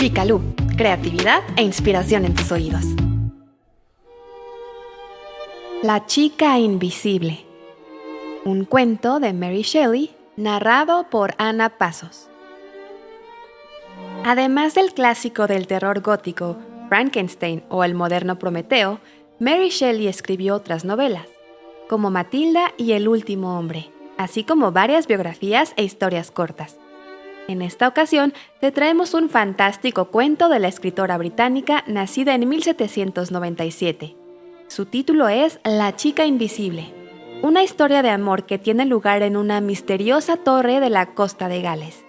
Picalú, creatividad e inspiración en tus oídos. La chica invisible. Un cuento de Mary Shelley, narrado por Ana Pasos. Además del clásico del terror gótico, Frankenstein o el moderno Prometeo, Mary Shelley escribió otras novelas, como Matilda y El último hombre, así como varias biografías e historias cortas. En esta ocasión, te traemos un fantástico cuento de la escritora británica nacida en 1797. Su título es La chica invisible, una historia de amor que tiene lugar en una misteriosa torre de la costa de Gales.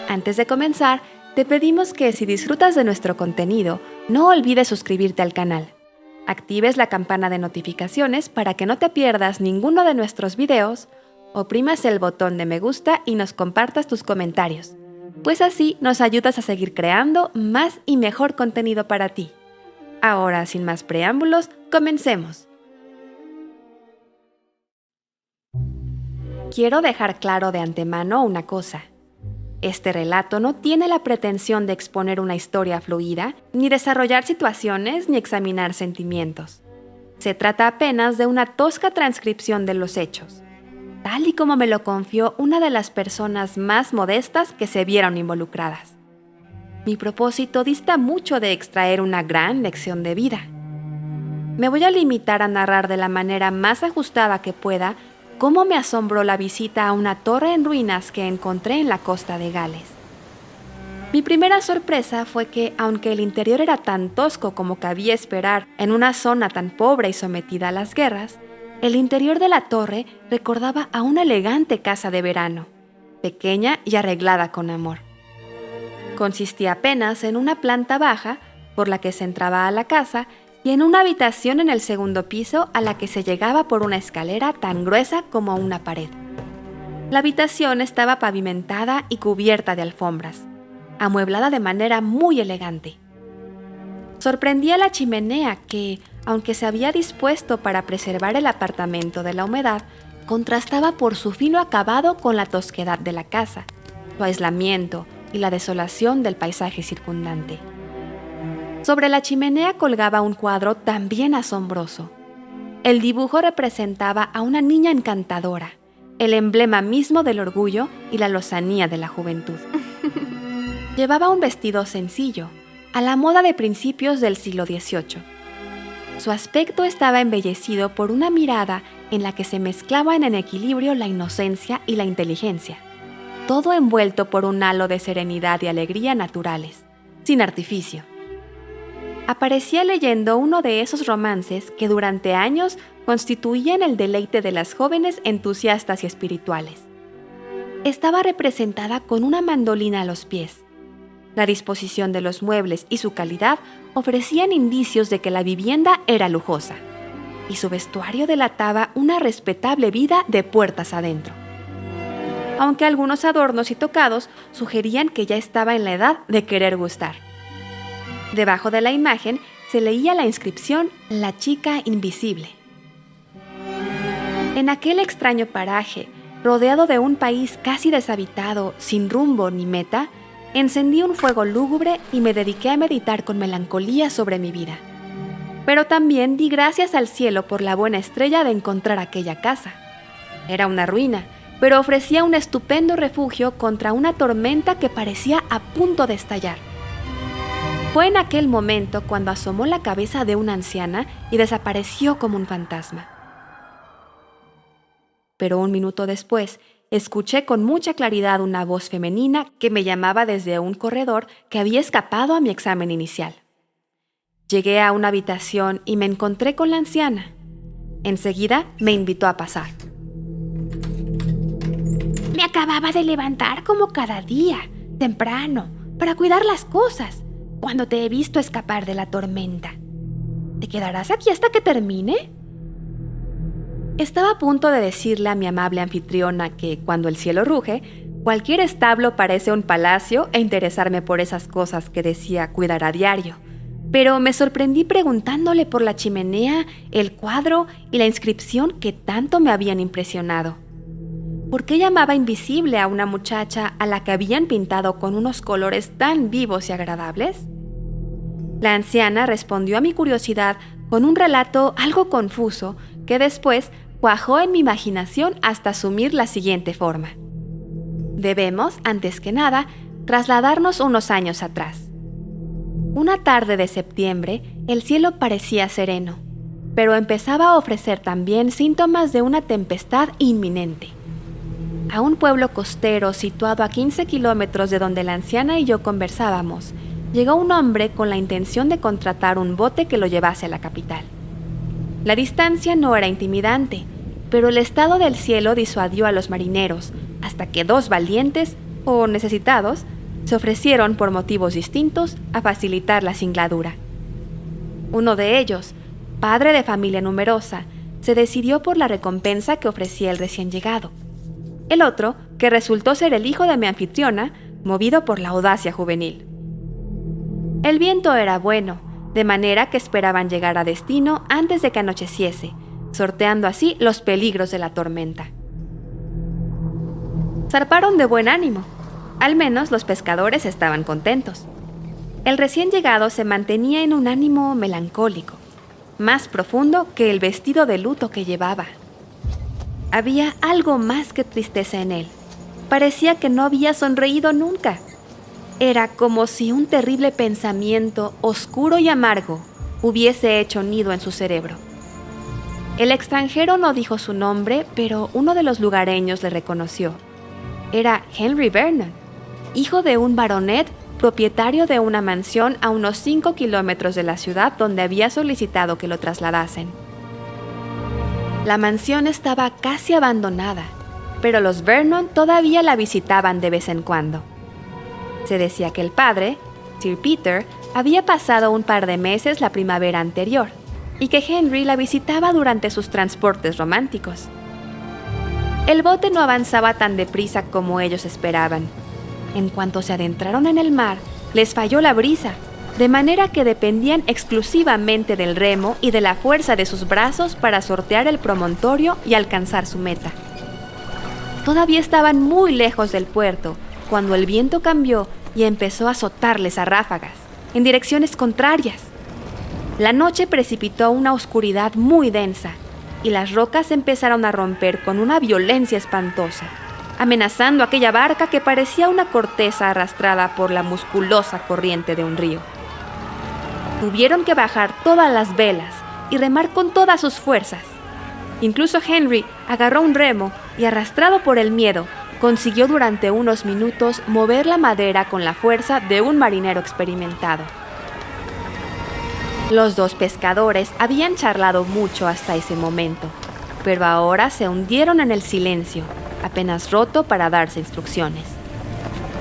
Antes de comenzar, te pedimos que si disfrutas de nuestro contenido, no olvides suscribirte al canal. Actives la campana de notificaciones para que no te pierdas ninguno de nuestros videos, oprimas el botón de me gusta y nos compartas tus comentarios, pues así nos ayudas a seguir creando más y mejor contenido para ti. Ahora, sin más preámbulos, comencemos. Quiero dejar claro de antemano una cosa. Este relato no tiene la pretensión de exponer una historia fluida, ni desarrollar situaciones, ni examinar sentimientos. Se trata apenas de una tosca transcripción de los hechos, tal y como me lo confió una de las personas más modestas que se vieron involucradas. Mi propósito dista mucho de extraer una gran lección de vida. Me voy a limitar a narrar de la manera más ajustada que pueda cómo me asombró la visita a una torre en ruinas que encontré en la costa de Gales. Mi primera sorpresa fue que, aunque el interior era tan tosco como cabía esperar en una zona tan pobre y sometida a las guerras, el interior de la torre recordaba a una elegante casa de verano, pequeña y arreglada con amor. Consistía apenas en una planta baja, por la que se entraba a la casa, y en una habitación en el segundo piso a la que se llegaba por una escalera tan gruesa como una pared. La habitación estaba pavimentada y cubierta de alfombras, amueblada de manera muy elegante. Sorprendía la chimenea que, aunque se había dispuesto para preservar el apartamento de la humedad, contrastaba por su fino acabado con la tosquedad de la casa, su aislamiento y la desolación del paisaje circundante. Sobre la chimenea colgaba un cuadro también asombroso. El dibujo representaba a una niña encantadora, el emblema mismo del orgullo y la lozanía de la juventud. Llevaba un vestido sencillo, a la moda de principios del siglo XVIII. Su aspecto estaba embellecido por una mirada en la que se mezclaban en equilibrio la inocencia y la inteligencia, todo envuelto por un halo de serenidad y alegría naturales, sin artificio. Aparecía leyendo uno de esos romances que durante años constituían el deleite de las jóvenes entusiastas y espirituales. Estaba representada con una mandolina a los pies. La disposición de los muebles y su calidad ofrecían indicios de que la vivienda era lujosa, y su vestuario delataba una respetable vida de puertas adentro. Aunque algunos adornos y tocados sugerían que ya estaba en la edad de querer gustar. Debajo de la imagen se leía la inscripción La chica invisible. En aquel extraño paraje, rodeado de un país casi deshabitado, sin rumbo ni meta, encendí un fuego lúgubre y me dediqué a meditar con melancolía sobre mi vida. Pero también di gracias al cielo por la buena estrella de encontrar aquella casa. Era una ruina, pero ofrecía un estupendo refugio contra una tormenta que parecía a punto de estallar. Fue en aquel momento cuando asomó la cabeza de una anciana y desapareció como un fantasma. Pero un minuto después, escuché con mucha claridad una voz femenina que me llamaba desde un corredor que había escapado a mi examen inicial. Llegué a una habitación y me encontré con la anciana. Enseguida me invitó a pasar. Me acababa de levantar como cada día, temprano, para cuidar las cosas, cuando te he visto escapar de la tormenta. ¿Te quedarás aquí hasta que termine? Estaba a punto de decirle a mi amable anfitriona que, cuando el cielo ruge, cualquier establo parece un palacio e interesarme por esas cosas que decía cuidar a diario. Pero me sorprendí preguntándole por la chimenea, el cuadro y la inscripción que tanto me habían impresionado. ¿Por qué llamaba invisible a una muchacha a la que habían pintado con unos colores tan vivos y agradables? La anciana respondió a mi curiosidad con un relato algo confuso que después cuajó en mi imaginación hasta asumir la siguiente forma. Debemos, antes que nada, trasladarnos unos años atrás. Una tarde de septiembre, el cielo parecía sereno, pero empezaba a ofrecer también síntomas de una tempestad inminente. A un pueblo costero situado a 15 kilómetros de donde la anciana y yo conversábamos, llegó un hombre con la intención de contratar un bote que lo llevase a la capital. La distancia no era intimidante, pero el estado del cielo disuadió a los marineros, hasta que dos valientes, o necesitados, se ofrecieron por motivos distintos a facilitar la singladura. Uno de ellos, padre de familia numerosa, se decidió por la recompensa que ofrecía el recién llegado. El otro, que resultó ser el hijo de mi anfitriona, movido por la audacia juvenil. El viento era bueno, de manera que esperaban llegar a destino antes de que anocheciese, sorteando así los peligros de la tormenta. Zarparon de buen ánimo. Al menos los pescadores estaban contentos. El recién llegado se mantenía en un ánimo melancólico, más profundo que el vestido de luto que llevaba. Había algo más que tristeza en él. Parecía que no había sonreído nunca. Era como si un terrible pensamiento oscuro y amargo hubiese hecho nido en su cerebro. El extranjero no dijo su nombre, pero uno de los lugareños le reconoció. Era Henry Vernon, hijo de un baronet propietario de una mansión a unos 5 kilómetros de la ciudad donde había solicitado que lo trasladasen. La mansión estaba casi abandonada, pero los Vernon todavía la visitaban de vez en cuando. Se decía que el padre, Sir Peter, había pasado un par de meses la primavera anterior y que Henry la visitaba durante sus transportes románticos. El bote no avanzaba tan deprisa como ellos esperaban. En cuanto se adentraron en el mar, les falló la brisa, de manera que dependían exclusivamente del remo y de la fuerza de sus brazos para sortear el promontorio y alcanzar su meta. Todavía estaban muy lejos del puerto, cuando el viento cambió y empezó a azotarles a ráfagas, en direcciones contrarias. La noche precipitó una oscuridad muy densa, y las rocas empezaron a romper con una violencia espantosa, amenazando aquella barca que parecía una corteza arrastrada por la musculosa corriente de un río. Tuvieron que bajar todas las velas y remar con todas sus fuerzas. Incluso Henry agarró un remo y, arrastrado por el miedo, consiguió durante unos minutos mover la madera con la fuerza de un marinero experimentado. Los dos pescadores habían charlado mucho hasta ese momento, pero ahora se hundieron en el silencio, apenas roto para darse instrucciones.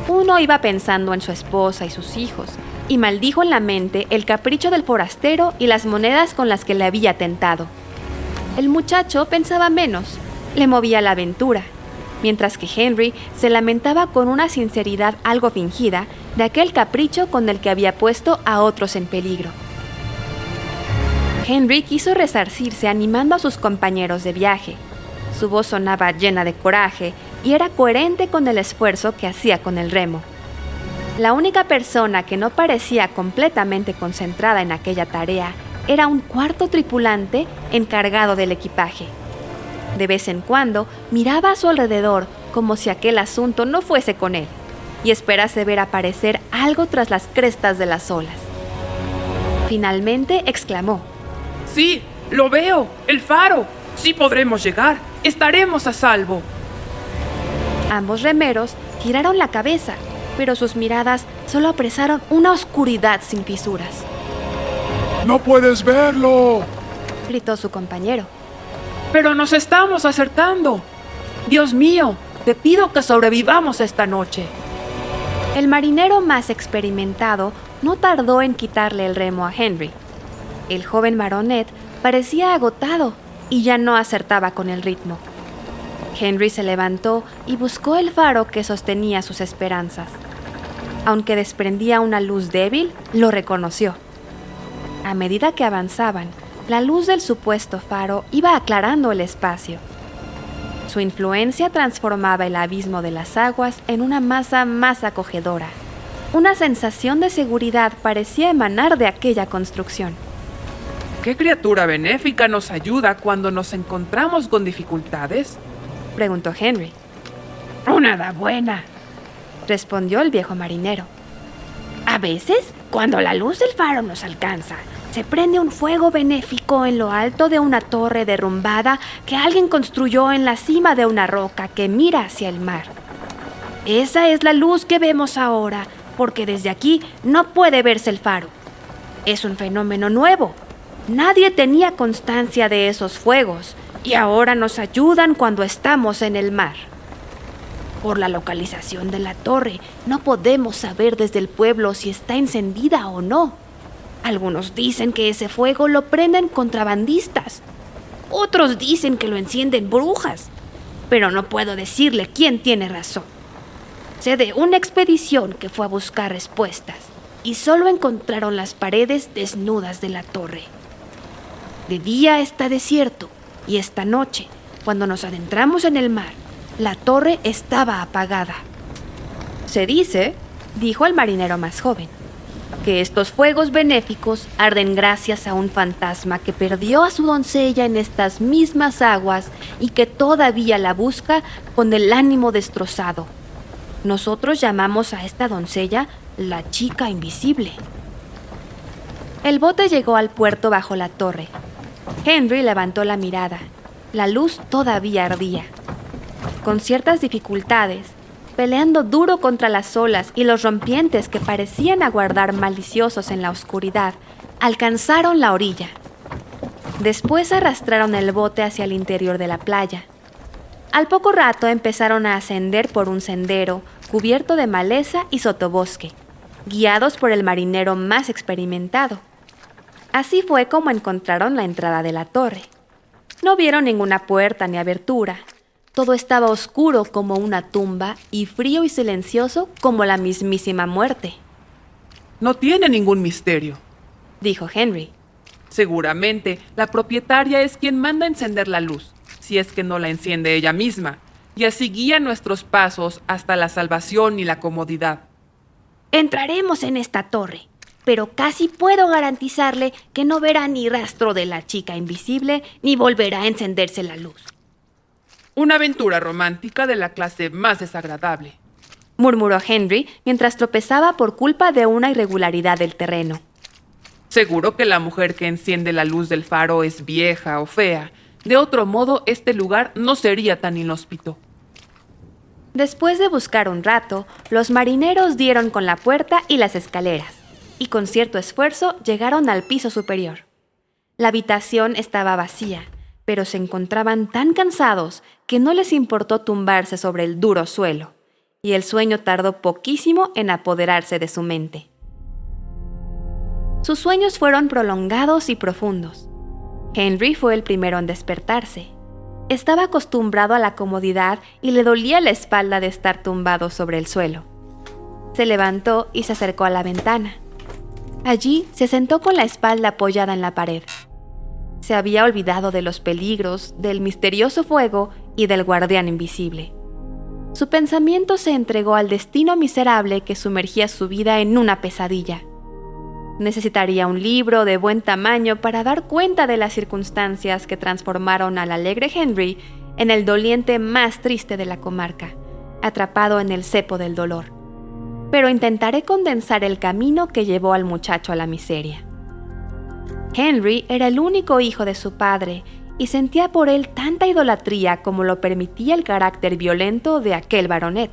Uno iba pensando en su esposa y sus hijos, y maldijo en la mente el capricho del forastero y las monedas con las que le había tentado. El muchacho pensaba menos, le movía la aventura, mientras que Henry se lamentaba con una sinceridad algo fingida de aquel capricho con el que había puesto a otros en peligro. Henry quiso resarcirse animando a sus compañeros de viaje. Su voz sonaba llena de coraje y era coherente con el esfuerzo que hacía con el remo. La única persona que no parecía completamente concentrada en aquella tarea era un cuarto tripulante encargado del equipaje. De vez en cuando miraba a su alrededor como si aquel asunto no fuese con él y esperase ver aparecer algo tras las crestas de las olas. Finalmente exclamó: ¡Sí! ¡Lo veo! ¡El faro! ¡Sí podremos llegar! ¡Estaremos a salvo! Ambos remeros giraron la cabeza, pero sus miradas solo apresaron una oscuridad sin fisuras. ¡No puedes verlo!, gritó su compañero. ¡Pero nos estamos acertando! ¡Dios mío! Te pido que sobrevivamos esta noche. El marinero más experimentado no tardó en quitarle el remo a Henry. El joven baronet parecía agotado y ya no acertaba con el ritmo. Henry se levantó y buscó el faro que sostenía sus esperanzas. Aunque desprendía una luz débil, lo reconoció. A medida que avanzaban, la luz del supuesto faro iba aclarando el espacio. Su influencia transformaba el abismo de las aguas en una masa más acogedora. Una sensación de seguridad parecía emanar de aquella construcción. ¿Qué criatura benéfica nos ayuda cuando nos encontramos con dificultades?, preguntó Henry. Una hada buena, Respondió el viejo marinero. A veces, cuando la luz del faro nos alcanza, se prende un fuego benéfico en lo alto de una torre derrumbada que alguien construyó en la cima de una roca que mira hacia el mar. Esa es la luz que vemos ahora, porque desde aquí no puede verse el faro. Es un fenómeno nuevo. Nadie tenía constancia de esos fuegos y ahora nos ayudan cuando estamos en el mar. Por la localización de la torre, no podemos saber desde el pueblo si está encendida o no. Algunos dicen que ese fuego lo prenden contrabandistas. Otros dicen que lo encienden brujas. Pero no puedo decirle quién tiene razón. Sé de una expedición que fue a buscar respuestas y solo encontraron las paredes desnudas de la torre. De día está desierto y esta noche, cuando nos adentramos en el mar, la torre estaba apagada. Se dice, dijo el marinero más joven, que estos fuegos benéficos arden gracias a un fantasma que perdió a su doncella en estas mismas aguas y que todavía la busca con el ánimo destrozado. Nosotros llamamos a esta doncella la chica invisible. El bote llegó al puerto bajo la torre. Henry levantó la mirada. La luz todavía ardía. Con ciertas dificultades, peleando duro contra las olas y los rompientes que parecían aguardar maliciosos en la oscuridad, alcanzaron la orilla. Después arrastraron el bote hacia el interior de la playa. Al poco rato empezaron a ascender por un sendero cubierto de maleza y sotobosque, guiados por el marinero más experimentado. Así fue como encontraron la entrada de la torre. No vieron ninguna puerta ni abertura. Todo estaba oscuro como una tumba y frío y silencioso como la mismísima muerte. No tiene ningún misterio, dijo Henry. Seguramente la propietaria es quien manda encender la luz, si es que no la enciende ella misma, y así guía nuestros pasos hasta la salvación y la comodidad. Entraremos en esta torre, pero casi puedo garantizarle que no verá ni rastro de la chica invisible ni volverá a encenderse la luz. Una aventura romántica de la clase más desagradable, murmuró Henry mientras tropezaba por culpa de una irregularidad del terreno. Seguro que la mujer que enciende la luz del faro es vieja o fea. De otro modo, este lugar no sería tan inhóspito. Después de buscar un rato, los marineros dieron con la puerta y las escaleras, y con cierto esfuerzo llegaron al piso superior. La habitación estaba vacía, pero se encontraban tan cansados que no les importó tumbarse sobre el duro suelo, y el sueño tardó poquísimo en apoderarse de su mente. Sus sueños fueron prolongados y profundos. Henry fue el primero en despertarse. Estaba acostumbrado a la comodidad y le dolía la espalda de estar tumbado sobre el suelo. Se levantó y se acercó a la ventana. Allí se sentó con la espalda apoyada en la pared. Se había olvidado de los peligros, del misterioso fuego y del guardián invisible. Su pensamiento se entregó al destino miserable que sumergía su vida en una pesadilla. Necesitaría un libro de buen tamaño para dar cuenta de las circunstancias que transformaron al alegre Henry en el doliente más triste de la comarca, atrapado en el cepo del dolor. Pero intentaré condensar el camino que llevó al muchacho a la miseria. Henry era el único hijo de su padre y sentía por él tanta idolatría como lo permitía el carácter violento de aquel baronet.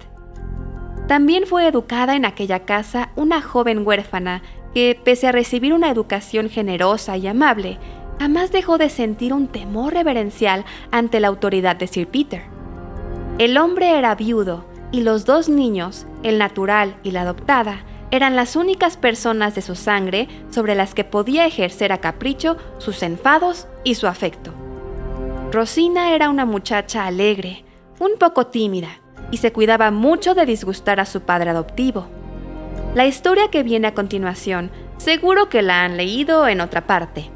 También fue educada en aquella casa una joven huérfana que, pese a recibir una educación generosa y amable, jamás dejó de sentir un temor reverencial ante la autoridad de Sir Peter. El hombre era viudo y los dos niños, el natural y la adoptada, eran las únicas personas de su sangre sobre las que podía ejercer a capricho sus enfados y su afecto. Rosina era una muchacha alegre, un poco tímida, y se cuidaba mucho de disgustar a su padre adoptivo. La historia que viene a continuación, seguro que la han leído en otra parte.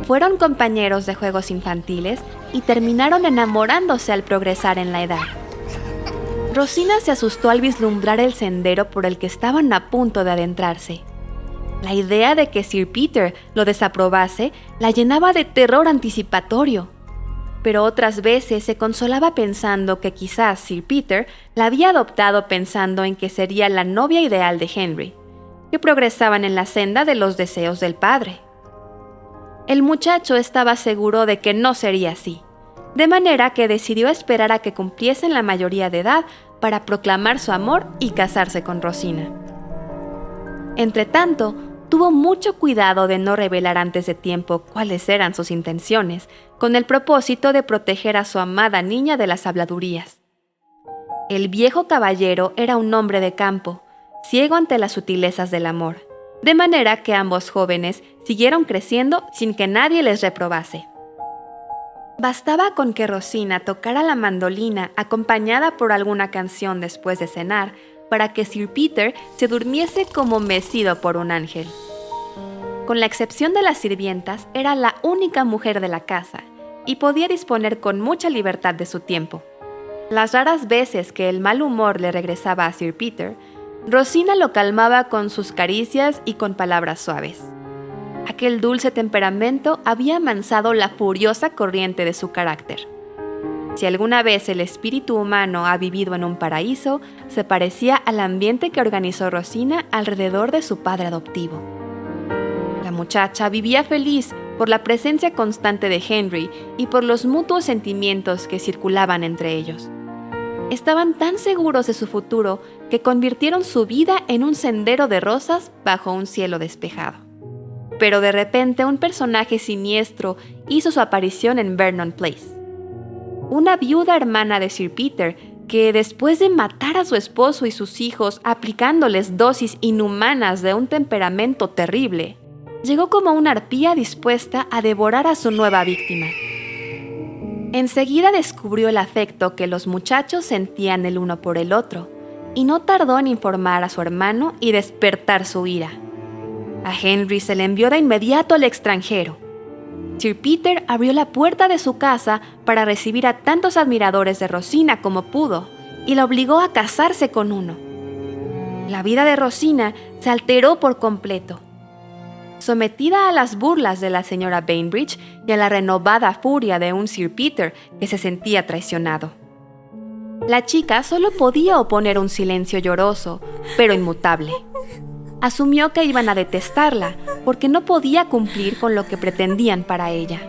Fueron compañeros de juegos infantiles y terminaron enamorándose al progresar en la edad. Rosina se asustó al vislumbrar el sendero por el que estaban a punto de adentrarse. La idea de que Sir Peter lo desaprobase la llenaba de terror anticipatorio. Pero otras veces se consolaba pensando que quizás Sir Peter la había adoptado pensando en que sería la novia ideal de Henry, que progresaban en la senda de los deseos del padre. El muchacho estaba seguro de que no sería así, de manera que decidió esperar a que cumpliesen la mayoría de edad para proclamar su amor y casarse con Rosina. Entretanto, tuvo mucho cuidado de no revelar antes de tiempo cuáles eran sus intenciones, con el propósito de proteger a su amada niña de las habladurías. El viejo caballero era un hombre de campo, ciego ante las sutilezas del amor, de manera que ambos jóvenes siguieron creciendo sin que nadie les reprobase. Bastaba con que Rosina tocara la mandolina acompañada por alguna canción después de cenar para que Sir Peter se durmiese como mecido por un ángel. Con la excepción de las sirvientas, era la única mujer de la casa y podía disponer con mucha libertad de su tiempo. Las raras veces que el mal humor le regresaba a Sir Peter, Rosina lo calmaba con sus caricias y con palabras suaves. Aquel dulce temperamento había amansado la furiosa corriente de su carácter. Si alguna vez el espíritu humano ha vivido en un paraíso, se parecía al ambiente que organizó Rosina alrededor de su padre adoptivo. La muchacha vivía feliz por la presencia constante de Henry y por los mutuos sentimientos que circulaban entre ellos. Estaban tan seguros de su futuro que convirtieron su vida en un sendero de rosas bajo un cielo despejado. Pero de repente un personaje siniestro hizo su aparición en Vernon Place. Una viuda hermana de Sir Peter que, después de matar a su esposo y sus hijos aplicándoles dosis inhumanas de un temperamento terrible, llegó como una arpía dispuesta a devorar a su nueva víctima. Enseguida descubrió el afecto que los muchachos sentían el uno por el otro y no tardó en informar a su hermano y despertar su ira. A Henry se le envió de inmediato al extranjero. Sir Peter abrió la puerta de su casa para recibir a tantos admiradores de Rosina como pudo y la obligó a casarse con uno. La vida de Rosina se alteró por completo. Sometida a las burlas de la señora Bainbridge y a la renovada furia de un Sir Peter que se sentía traicionado. La chica solo podía oponer un silencio lloroso, pero inmutable. Asumió que iban a detestarla porque no podía cumplir con lo que pretendían para ella.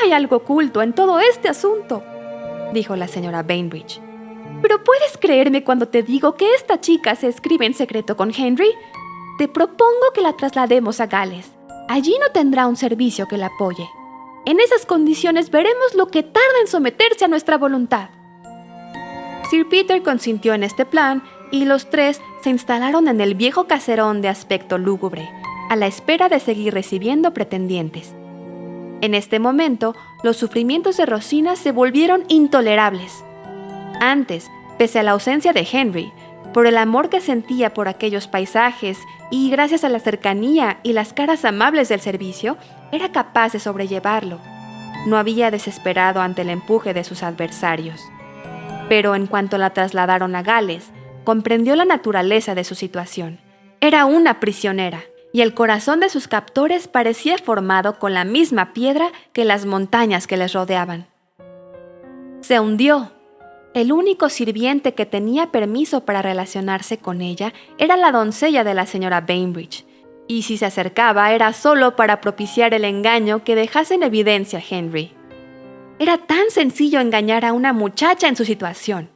«Hay algo oculto en todo este asunto», dijo la señora Bainbridge. «¿Pero puedes creerme cuando te digo que esta chica se escribe en secreto con Henry? Te propongo que la traslademos a Gales. Allí no tendrá un servicio que la apoye. En esas condiciones veremos lo que tarda en someterse a nuestra voluntad». Sir Peter consintió en este plan y los tres se instalaron en el viejo caserón de aspecto lúgubre, a la espera de seguir recibiendo pretendientes. En este momento, los sufrimientos de Rosina se volvieron intolerables. Antes, pese a la ausencia de Henry, por el amor que sentía por aquellos paisajes y gracias a la cercanía y las caras amables del servicio, era capaz de sobrellevarlo. No había desesperado ante el empuje de sus adversarios. Pero en cuanto la trasladaron a Gales, comprendió la naturaleza de su situación. Era una prisionera, y el corazón de sus captores parecía formado con la misma piedra que las montañas que les rodeaban. Se hundió. El único sirviente que tenía permiso para relacionarse con ella era la doncella de la señora Bainbridge, y si se acercaba era solo para propiciar el engaño que dejase en evidencia a Henry. Era tan sencillo engañar a una muchacha en su situación.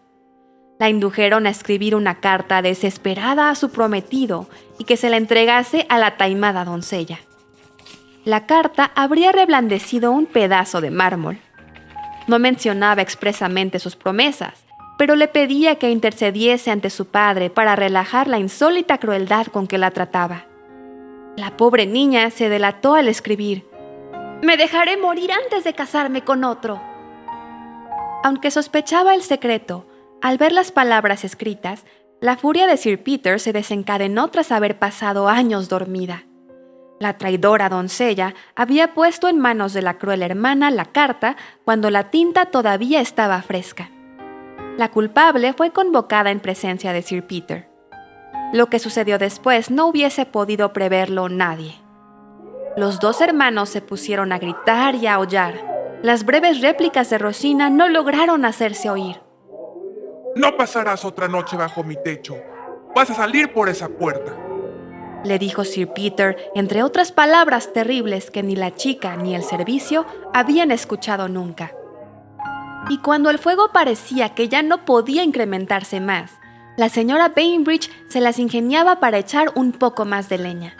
La indujeron a escribir una carta desesperada a su prometido y que se la entregase a la taimada doncella. La carta habría reblandecido un pedazo de mármol. No mencionaba expresamente sus promesas, pero le pedía que intercediese ante su padre para relajar la insólita crueldad con que la trataba. La pobre niña se delató al escribir: «Me dejaré morir antes de casarme con otro». Aunque sospechaba el secreto, al ver las palabras escritas, la furia de Sir Peter se desencadenó tras haber pasado años dormida. La traidora doncella había puesto en manos de la cruel hermana la carta cuando la tinta todavía estaba fresca. La culpable fue convocada en presencia de Sir Peter. Lo que sucedió después no hubiese podido preverlo nadie. Los dos hermanos se pusieron a gritar y a aullar. Las breves réplicas de Rosina no lograron hacerse oír. No pasarás otra noche bajo mi techo. Vas a salir por esa puerta, le dijo Sir Peter, entre otras palabras terribles que ni la chica ni el servicio habían escuchado nunca. Y cuando el fuego parecía que ya no podía incrementarse más, la señora Bainbridge se las ingeniaba para echar un poco más de leña.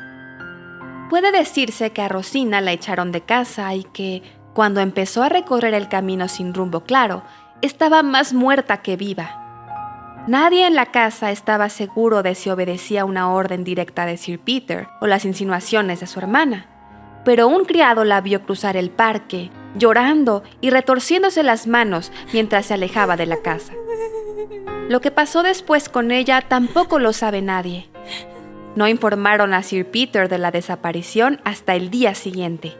Puede decirse que a Rosina la echaron de casa y que, cuando empezó a recorrer el camino sin rumbo claro, estaba más muerta que viva. Nadie en la casa estaba seguro de si obedecía una orden directa de Sir Peter o las insinuaciones de su hermana, pero un criado la vio cruzar el parque, llorando y retorciéndose las manos mientras se alejaba de la casa. Lo que pasó después con ella tampoco lo sabe nadie. No informaron a Sir Peter de la desaparición hasta el día siguiente,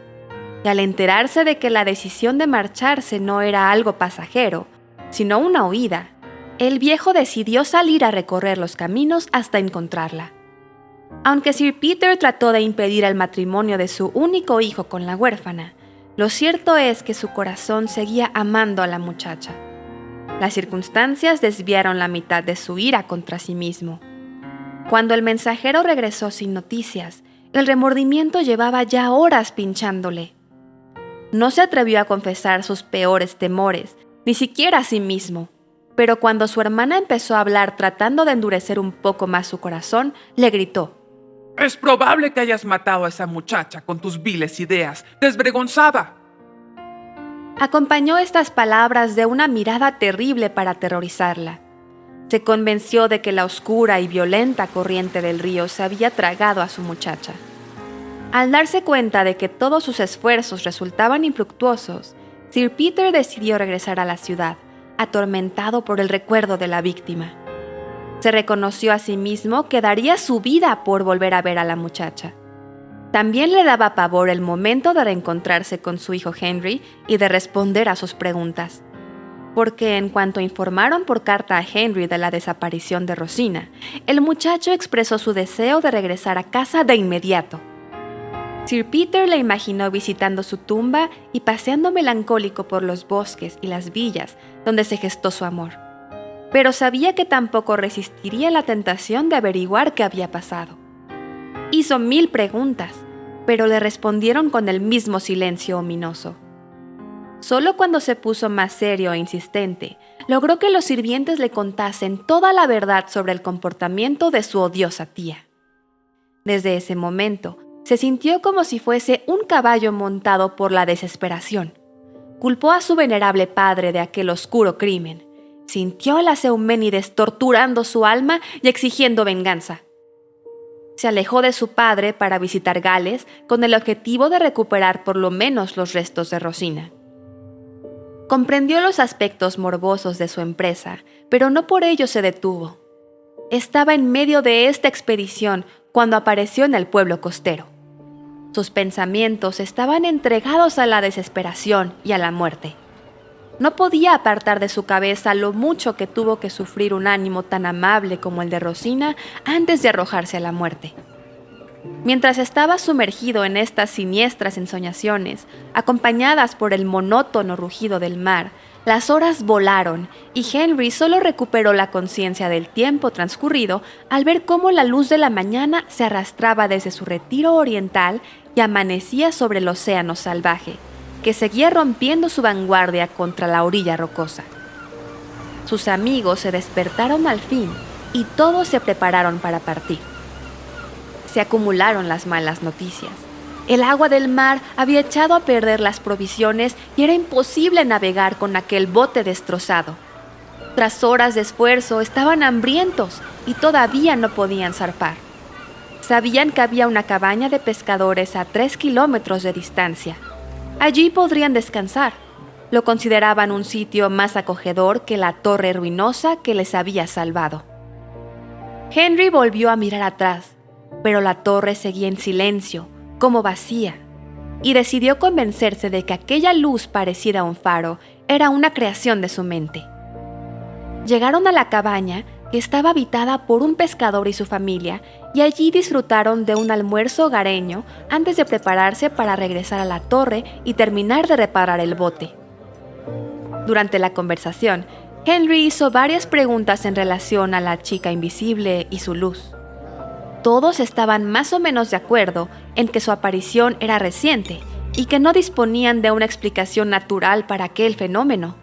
y al enterarse de que la decisión de marcharse no era algo pasajero, sino una huida, el viejo decidió salir a recorrer los caminos hasta encontrarla. Aunque Sir Peter trató de impedir el matrimonio de su único hijo con la huérfana, lo cierto es que su corazón seguía amando a la muchacha. Las circunstancias desviaron la mitad de su ira contra sí mismo. Cuando el mensajero regresó sin noticias, el remordimiento llevaba ya horas pinchándole. No se atrevió a confesar sus peores temores, ni siquiera a sí mismo. Pero cuando su hermana empezó a hablar tratando de endurecer un poco más su corazón, le gritó: Es probable que hayas matado a esa muchacha con tus viles ideas, desvergonzada. Acompañó estas palabras de una mirada terrible para aterrorizarla. Se convenció de que la oscura y violenta corriente del río se había tragado a su muchacha. Al darse cuenta de que todos sus esfuerzos resultaban infructuosos, Sir Peter decidió regresar a la ciudad, atormentado por el recuerdo de la víctima. Se reconoció a sí mismo que daría su vida por volver a ver a la muchacha. También le daba pavor el momento de reencontrarse con su hijo Henry y de responder a sus preguntas, porque en cuanto informaron por carta a Henry de la desaparición de Rosina, el muchacho expresó su deseo de regresar a casa de inmediato. Sir Peter le imaginó visitando su tumba y paseando melancólico por los bosques y las villas donde se gestó su amor, pero sabía que tampoco resistiría la tentación de averiguar qué había pasado. Hizo 1000 preguntas, pero le respondieron con el mismo silencio ominoso. Solo cuando se puso más serio e insistente, logró que los sirvientes le contasen toda la verdad sobre el comportamiento de su odiosa tía. Desde ese momento, se sintió como si fuese un caballo montado por la desesperación. Culpó a su venerable padre de aquel oscuro crimen. Sintió a las Euménides torturando su alma y exigiendo venganza. Se alejó de su padre para visitar Gales con el objetivo de recuperar por lo menos los restos de Rosina. Comprendió los aspectos morbosos de su empresa, pero no por ello se detuvo. Estaba en medio de esta expedición cuando apareció en el pueblo costero. Sus pensamientos estaban entregados a la desesperación y a la muerte. No podía apartar de su cabeza lo mucho que tuvo que sufrir un ánimo tan amable como el de Rosina antes de arrojarse a la muerte. Mientras estaba sumergido en estas siniestras ensoñaciones, acompañadas por el monótono rugido del mar, las horas volaron y Henry solo recuperó la conciencia del tiempo transcurrido al ver cómo la luz de la mañana se arrastraba desde su retiro oriental y amanecía sobre el océano salvaje, que seguía rompiendo su vanguardia contra la orilla rocosa. Sus amigos se despertaron al fin y todos se prepararon para partir. Se acumularon las malas noticias. El agua del mar había echado a perder las provisiones y era imposible navegar con aquel bote destrozado. Tras horas de esfuerzo estaban hambrientos y todavía no podían zarpar. Sabían que había una cabaña de pescadores a 3 kilómetros de distancia. Allí podrían descansar. Lo consideraban un sitio más acogedor que la torre ruinosa que les había salvado. Henry volvió a mirar atrás, pero la torre seguía en silencio, como vacía, y decidió convencerse de que aquella luz parecida a un faro era una creación de su mente. Llegaron a la cabaña, que estaba habitada por un pescador y su familia, y allí disfrutaron de un almuerzo hogareño antes de prepararse para regresar a la torre y terminar de reparar el bote. Durante la conversación, Henry hizo varias preguntas en relación a la chica invisible y su luz. Todos estaban más o menos de acuerdo en que su aparición era reciente y que no disponían de una explicación natural para aquel fenómeno.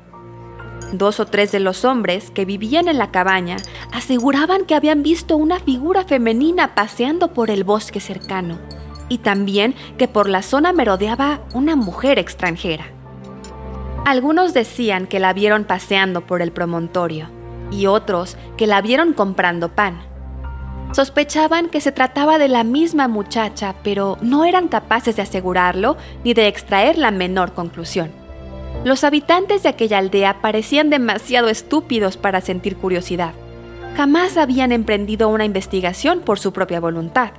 2 o 3 de los hombres que vivían en la cabaña aseguraban que habían visto una figura femenina paseando por el bosque cercano y también que por la zona merodeaba una mujer extranjera. Algunos decían que la vieron paseando por el promontorio y otros que la vieron comprando pan. Sospechaban que se trataba de la misma muchacha, pero no eran capaces de asegurarlo ni de extraer la menor conclusión. Los habitantes de aquella aldea parecían demasiado estúpidos para sentir curiosidad. Jamás habían emprendido una investigación por su propia voluntad.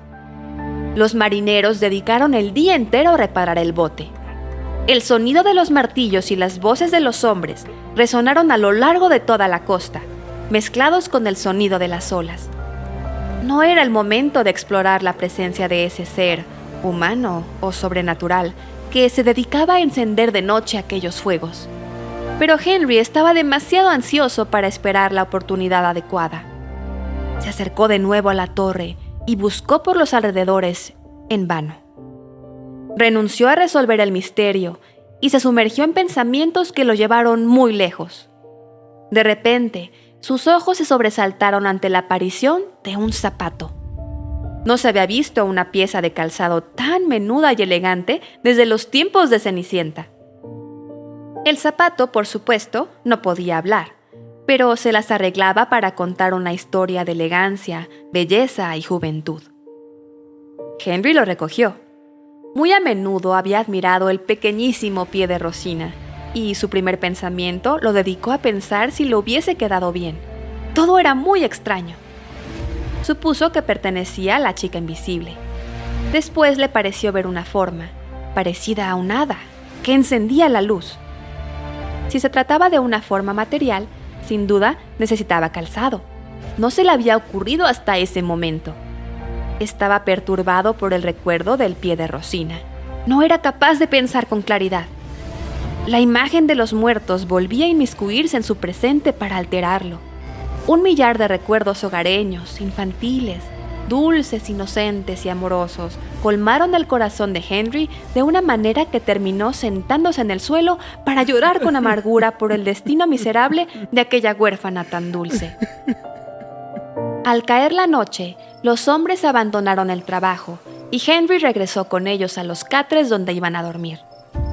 Los marineros dedicaron el día entero a reparar el bote. El sonido de los martillos y las voces de los hombres resonaron a lo largo de toda la costa, mezclados con el sonido de las olas. No era el momento de explorar la presencia de ese ser, humano o sobrenatural, que se dedicaba a encender de noche aquellos fuegos. Pero Henry estaba demasiado ansioso para esperar la oportunidad adecuada. Se acercó de nuevo a la torre y buscó por los alrededores en vano. Renunció a resolver el misterio y se sumergió en pensamientos que lo llevaron muy lejos. De repente, sus ojos se sobresaltaron ante la aparición de un zapato. No se había visto una pieza de calzado tan menuda y elegante desde los tiempos de Cenicienta. El zapato, por supuesto, no podía hablar, pero se las arreglaba para contar una historia de elegancia, belleza y juventud. Henry lo recogió. Muy a menudo había admirado el pequeñísimo pie de Rosina, y su primer pensamiento lo dedicó a pensar si le hubiese quedado bien. Todo era muy extraño. Supuso que pertenecía a la chica invisible. Después le pareció ver una forma, parecida a un hada, que encendía la luz. Si se trataba de una forma material, sin duda necesitaba calzado. No se le había ocurrido hasta ese momento. Estaba perturbado por el recuerdo del pie de Rosina. No era capaz de pensar con claridad. La imagen de los muertos volvía a inmiscuirse en su presente para alterarlo. Un millar de recuerdos hogareños, infantiles, dulces, inocentes y amorosos, colmaron el corazón de Henry de una manera que terminó sentándose en el suelo para llorar con amargura por el destino miserable de aquella huérfana tan dulce. Al caer la noche, los hombres abandonaron el trabajo y Henry regresó con ellos a los catres donde iban a dormir.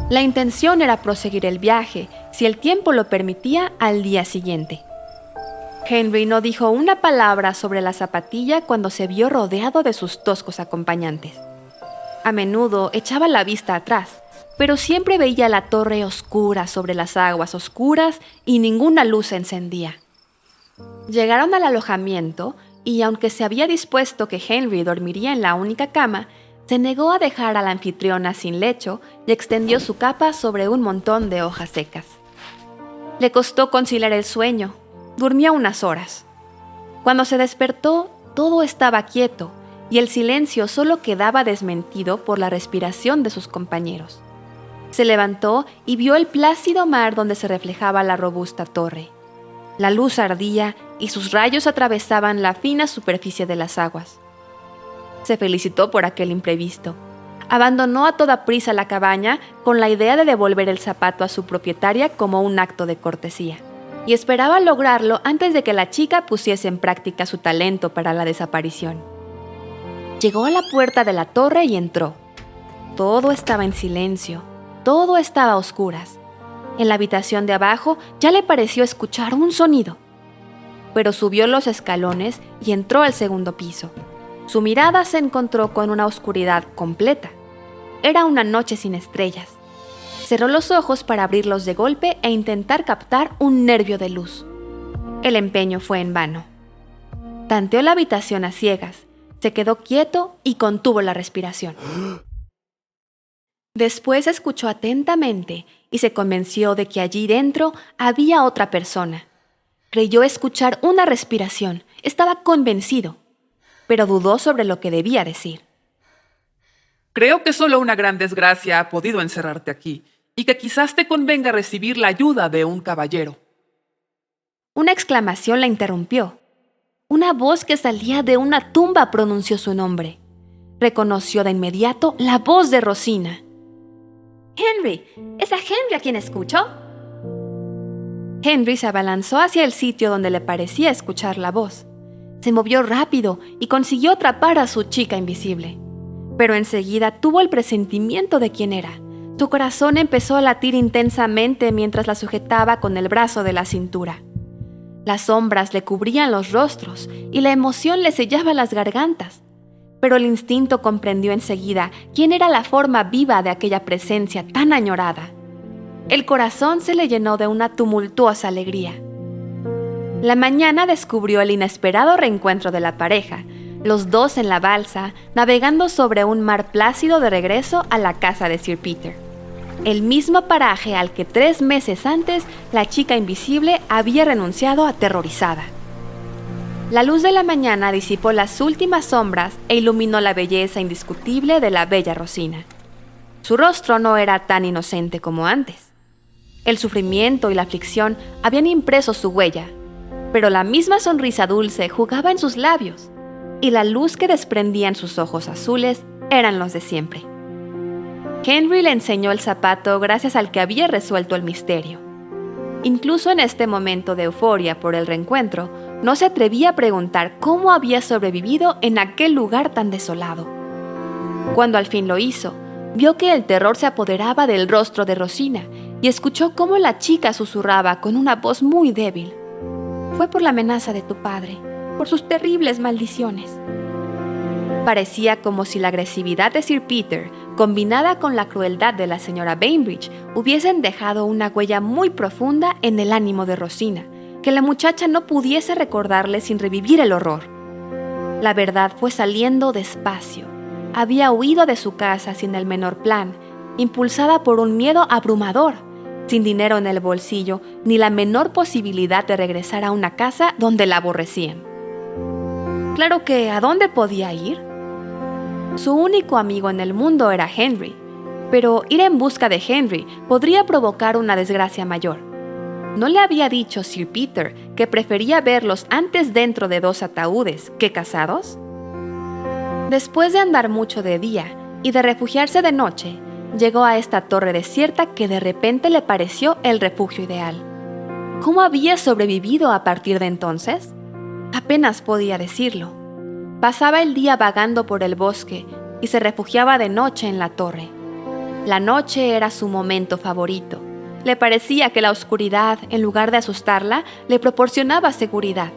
La intención era proseguir el viaje, si el tiempo lo permitía, al día siguiente. Henry no dijo una palabra sobre la zapatilla cuando se vio rodeado de sus toscos acompañantes. A menudo echaba la vista atrás, pero siempre veía la torre oscura sobre las aguas oscuras y ninguna luz se encendía. Llegaron al alojamiento y, aunque se había dispuesto que Henry dormiría en la única cama, se negó a dejar a la anfitriona sin lecho y extendió su capa sobre un montón de hojas secas. Le costó conciliar el sueño. Durmió unas horas. Cuando se despertó, todo estaba quieto y el silencio solo quedaba desmentido por la respiración de sus compañeros. Se levantó y vio el plácido mar donde se reflejaba la robusta torre. La luz ardía y sus rayos atravesaban la fina superficie de las aguas. Se felicitó por aquel imprevisto. Abandonó a toda prisa la cabaña con la idea de devolver el zapato a su propietaria como un acto de cortesía. Y esperaba lograrlo antes de que la chica pusiese en práctica su talento para la desaparición. Llegó a la puerta de la torre y entró. Todo estaba en silencio, todo estaba a oscuras. En la habitación de abajo ya le pareció escuchar un sonido. Pero subió los escalones y entró al segundo piso. Su mirada se encontró con una oscuridad completa. Era una noche sin estrellas. Cerró los ojos para abrirlos de golpe e intentar captar un nervio de luz. El empeño fue en vano. Tanteó la habitación a ciegas, se quedó quieto y contuvo la respiración. Después escuchó atentamente y se convenció de que allí dentro había otra persona. Creyó escuchar una respiración, estaba convencido, pero dudó sobre lo que debía decir. Creo que solo una gran desgracia ha podido encerrarte aquí, y que quizás te convenga recibir la ayuda de un caballero. Una exclamación la interrumpió. Una voz que salía de una tumba pronunció su nombre. Reconoció de inmediato la voz de Rosina. Henry, ¿es a Henry a quien escucho? Henry se abalanzó hacia el sitio donde le parecía escuchar la voz. Se movió rápido y consiguió atrapar a su chica invisible. Pero enseguida tuvo el presentimiento de quién era. Su corazón empezó a latir intensamente mientras la sujetaba con el brazo de la cintura. Las sombras le cubrían los rostros y la emoción le sellaba las gargantas. Pero el instinto comprendió enseguida quién era la forma viva de aquella presencia tan añorada. El corazón se le llenó de una tumultuosa alegría. La mañana descubrió el inesperado reencuentro de la pareja, los dos en la balsa, navegando sobre un mar plácido de regreso a la casa de Sir Peter. El mismo paraje al que 3 meses antes la chica invisible había renunciado aterrorizada. La luz de la mañana disipó las últimas sombras e iluminó la belleza indiscutible de la bella Rosina. Su rostro no era tan inocente como antes. El sufrimiento y la aflicción habían impreso su huella, pero la misma sonrisa dulce jugaba en sus labios, y la luz que desprendían sus ojos azules eran los de siempre. Henry le enseñó el zapato gracias al que había resuelto el misterio. Incluso en este momento de euforia por el reencuentro, no se atrevía a preguntar cómo había sobrevivido en aquel lugar tan desolado. Cuando al fin lo hizo, vio que el terror se apoderaba del rostro de Rosina y escuchó cómo la chica susurraba con una voz muy débil. Fue por la amenaza de tu padre, por sus terribles maldiciones. Parecía como si la agresividad de Sir Peter, combinada con la crueldad de la señora Bainbridge, hubiesen dejado una huella muy profunda en el ánimo de Rosina, que la muchacha no pudiese recordarle sin revivir el horror. La verdad fue saliendo despacio. Había huido de su casa sin el menor plan, impulsada por un miedo abrumador, sin dinero en el bolsillo, ni la menor posibilidad de regresar a una casa donde la aborrecían. Claro que, ¿a dónde podía ir? Su único amigo en el mundo era Henry, pero ir en busca de Henry podría provocar una desgracia mayor. ¿No le había dicho Sir Peter que prefería verlos antes dentro de 2 ataúdes que casados? Después de andar mucho de día y de refugiarse de noche, llegó a esta torre desierta que de repente le pareció el refugio ideal. ¿Cómo había sobrevivido a partir de entonces? Apenas podía decirlo. Pasaba el día vagando por el bosque y se refugiaba de noche en la torre. La noche era su momento favorito. Le parecía que la oscuridad, en lugar de asustarla, le proporcionaba seguridad.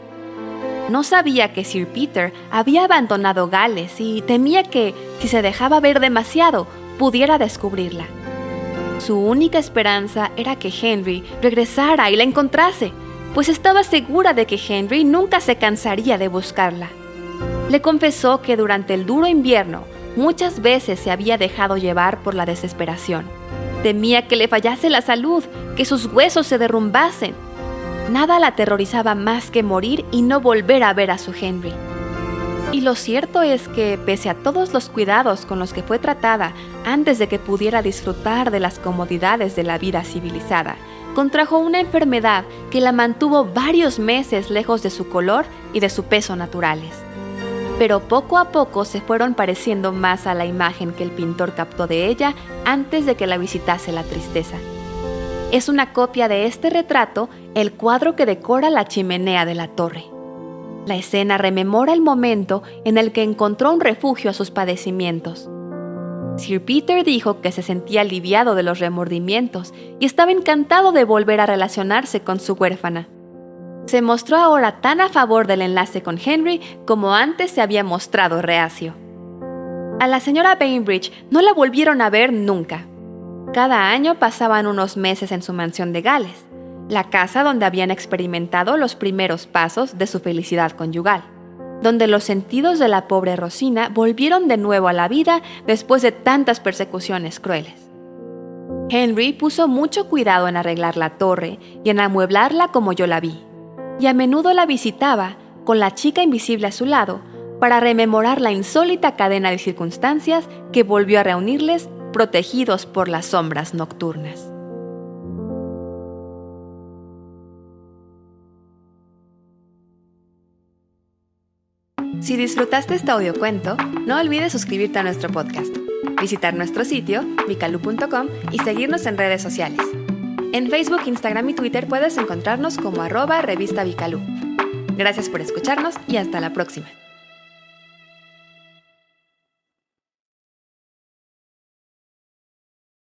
No sabía que Sir Peter había abandonado Gales y temía que, si se dejaba ver demasiado, pudiera descubrirla. Su única esperanza era que Henry regresara y la encontrase, pues estaba segura de que Henry nunca se cansaría de buscarla. Le confesó que durante el duro invierno muchas veces se había dejado llevar por la desesperación. Temía que le fallase la salud, que sus huesos se derrumbasen. Nada la aterrorizaba más que morir y no volver a ver a su Henry. Y lo cierto es que, pese a todos los cuidados con los que fue tratada antes de que pudiera disfrutar de las comodidades de la vida civilizada, contrajo una enfermedad que la mantuvo varios meses lejos de su color y de su peso naturales. Pero poco a poco se fueron pareciendo más a la imagen que el pintor captó de ella antes de que la visitase la tristeza. Es una copia de este retrato el cuadro que decora la chimenea de la torre. La escena rememora el momento en el que encontró un refugio a sus padecimientos. Sir Peter dijo que se sentía aliviado de los remordimientos y estaba encantado de volver a relacionarse con su huérfana. Se mostró ahora tan a favor del enlace con Henry como antes se había mostrado reacio. A la señora Bainbridge no la volvieron a ver nunca. Cada año pasaban unos meses en su mansión de Gales, la casa donde habían experimentado los primeros pasos de su felicidad conyugal, donde los sentidos de la pobre Rosina volvieron de nuevo a la vida después de tantas persecuciones crueles. Henry puso mucho cuidado en arreglar la torre y en amueblarla como yo la vi, y a menudo la visitaba con la chica invisible a su lado para rememorar la insólita cadena de circunstancias que volvió a reunirles protegidos por las sombras nocturnas. Si disfrutaste este audiocuento, no olvides suscribirte a nuestro podcast, visitar nuestro sitio, vicalu.com, y seguirnos en redes sociales. En Facebook, Instagram y Twitter puedes encontrarnos como @revista Vicalu. Gracias por escucharnos y hasta la próxima.